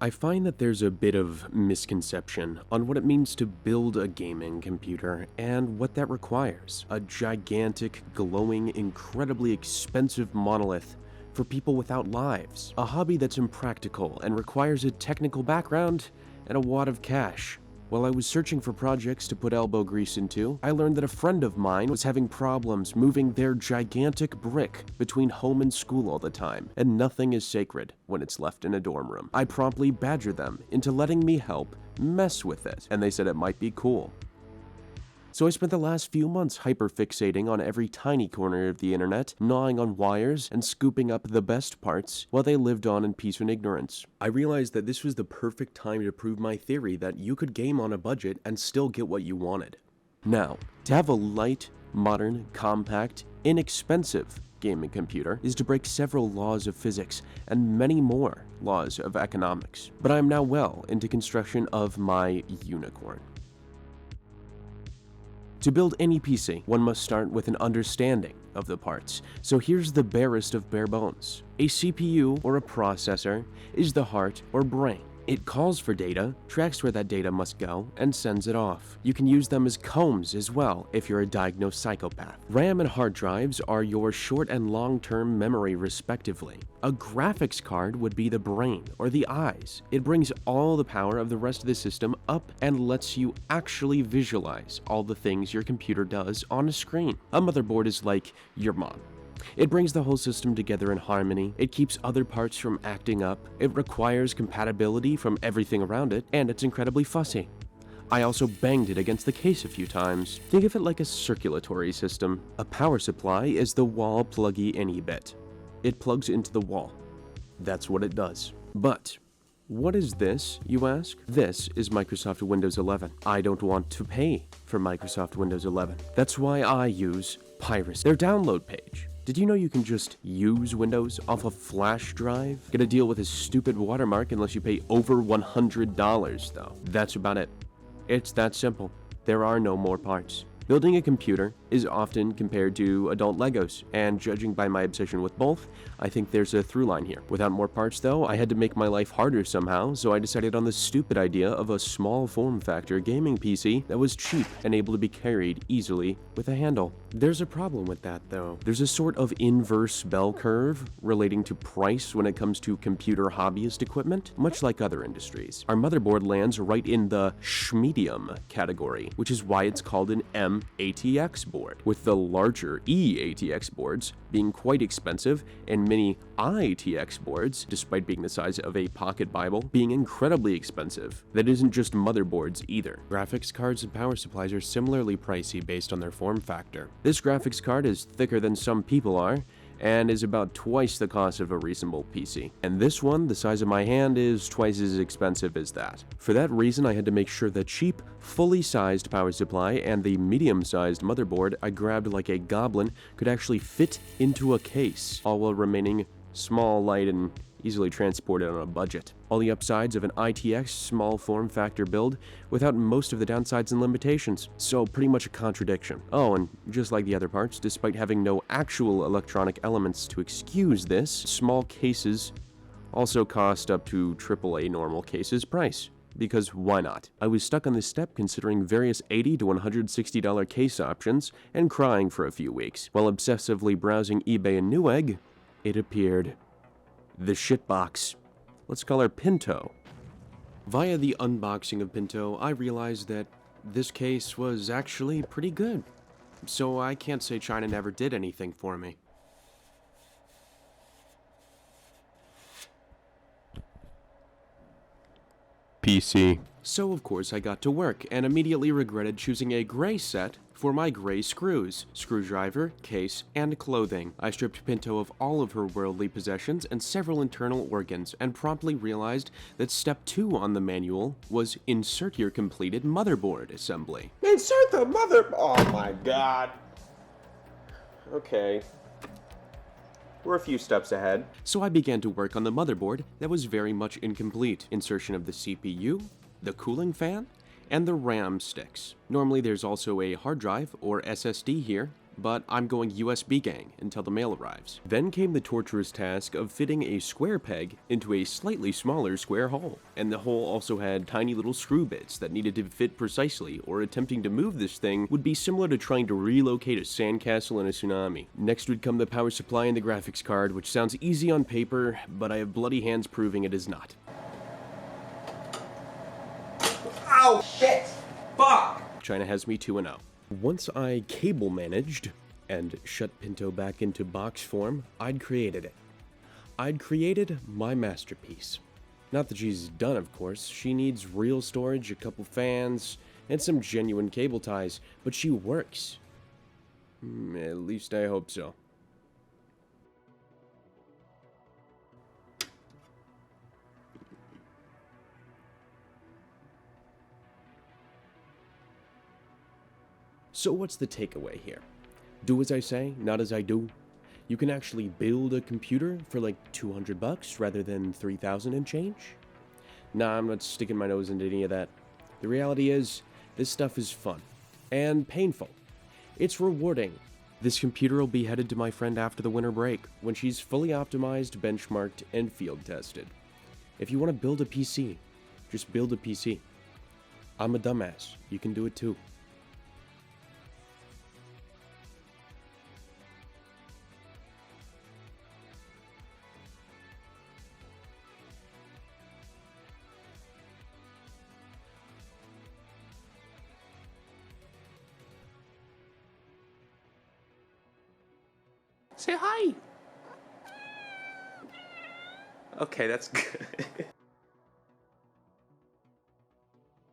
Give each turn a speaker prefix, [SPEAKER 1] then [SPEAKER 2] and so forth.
[SPEAKER 1] I find that there's a bit of misconception on what it means to build a gaming computer and what that requires. A gigantic, glowing, incredibly expensive monolith for people without lives. A hobby that's impractical and requires a technical background and a wad of cash. While I was searching for projects to put elbow grease into, I learned that a friend of mine was having problems moving their gigantic brick between home and school all the time, and nothing is sacred when it's left in a dorm room. I promptly badgered them into letting me help mess with it, and they said it might be cool. So I spent the last few months hyperfixating on every tiny corner of the internet, gnawing on wires, and scooping up the best parts while they lived on in peace and ignorance. I realized that this was the perfect time to prove my theory that you could game on a budget and still get what you wanted. Now, to have a light, modern, compact, inexpensive gaming computer is to break several laws of physics and many more laws of economics. But I am now well into construction of my unicorn. To build any PC, one must start with an understanding of the parts. So here's the barest of bare bones. A CPU or a processor is the heart or brain. It calls for data, tracks where that data must go, and sends it off. You can use them as combs as well if you're a diagnosed psychopath. RAM and hard drives are your short and long-term memory respectively. A graphics card would be the brain or the eyes. It brings all the power of the rest of the system up and lets you actually visualize all the things your computer does on a screen. A motherboard is like your mom. It brings the whole system together in harmony, it keeps other parts from acting up, it requires compatibility from everything around it, and it's incredibly fussy. I also banged it against the case a few times. Think of it like a circulatory system. A power supply is the wall pluggy any bit. It plugs into the wall. That's what it does. But what is this, you ask? This is Microsoft Windows 11. I don't want to pay for Microsoft Windows 11. That's why I use piracy. Their download page. Did you know you can just use Windows off a flash drive? Get a deal with a stupid watermark unless you pay over $100 though. That's about it. It's that simple. There are no more parts. Building a computer is often compared to adult Legos, and judging by my obsession with both, I think there's a through line here. Without more parts though, I had to make my life harder somehow, so I decided on the stupid idea of a small form factor gaming PC that was cheap and able to be carried easily with a handle. There's a problem with that though. There's a sort of inverse bell curve relating to price when it comes to computer hobbyist equipment, much like other industries. Our motherboard lands right in the schmedium category, which is why it's called an M-ATX board, with the larger E-ATX boards being quite expensive and many I-ATX boards, despite being the size of a pocket Bible, being incredibly expensive. That isn't just motherboards either. Graphics cards and power supplies are similarly pricey based on their form factor. This graphics card is thicker than some people are, and is about twice the cost of a reasonable PC. And this one, the size of my hand, is twice as expensive as that. For that reason, I had to make sure the cheap, fully sized power supply and the medium-sized motherboard I grabbed like a goblin could actually fit into a case, all while remaining small, light, and easily transported on a budget. All the upsides of an ITX small form factor build without most of the downsides and limitations. So pretty much a contradiction. Oh, and just like the other parts, despite having no actual electronic elements to excuse this, small cases also cost up to AAA normal cases price. Because why not? I was stuck on this step considering various $80 to $160 case options and crying for a few weeks. While obsessively browsing eBay and Newegg, it appeared. The shitbox. Let's call her Pinto. Via the unboxing of Pinto, I realized that this case was actually pretty good. So I can't say China never did anything for me. PC. So of course I got to work and immediately regretted choosing a gray set for my gray screws, screwdriver, case, and clothing. I stripped Pinto of all of her worldly possessions and several internal organs and promptly realized that step 2 on the manual was insert your completed motherboard assembly.
[SPEAKER 2] Insert the mother... Oh my god. Okay. We're a few steps ahead.
[SPEAKER 1] So I began to work on the motherboard that was very much incomplete. Insertion of the CPU, the cooling fan, and the RAM sticks. Normally there's also a hard drive or SSD here, but I'm going USB gang until the mail arrives. Then came the torturous task of fitting a square peg into a slightly smaller square hole, and the hole also had tiny little screw bits that needed to fit precisely, or attempting to move this thing would be similar to trying to relocate a sandcastle in a tsunami. Next would come the power supply and the graphics card, which sounds easy on paper, but I have bloody hands proving it is not.
[SPEAKER 2] Ow, shit! Fuck!
[SPEAKER 1] China has me 2-0. Once I cable managed and shut Pinto back into box form, I'd created it. I'd created my masterpiece. Not that she's done, of course. She needs real storage, a couple fans, and some genuine cable ties, but she works. At least I hope so. So what's the takeaway here? Do as I say, not as I do. You can actually build a computer for like $200 rather than $3,000 and change? Nah, I'm not sticking my nose into any of that. The reality is, this stuff is fun. And painful. It's rewarding. This computer will be headed to my friend after the winter break, when she's fully optimized, benchmarked, and field tested. If you want to build a PC, just build a PC. I'm a dumbass. You can do it too.
[SPEAKER 2] Say hi! Okay, that's good.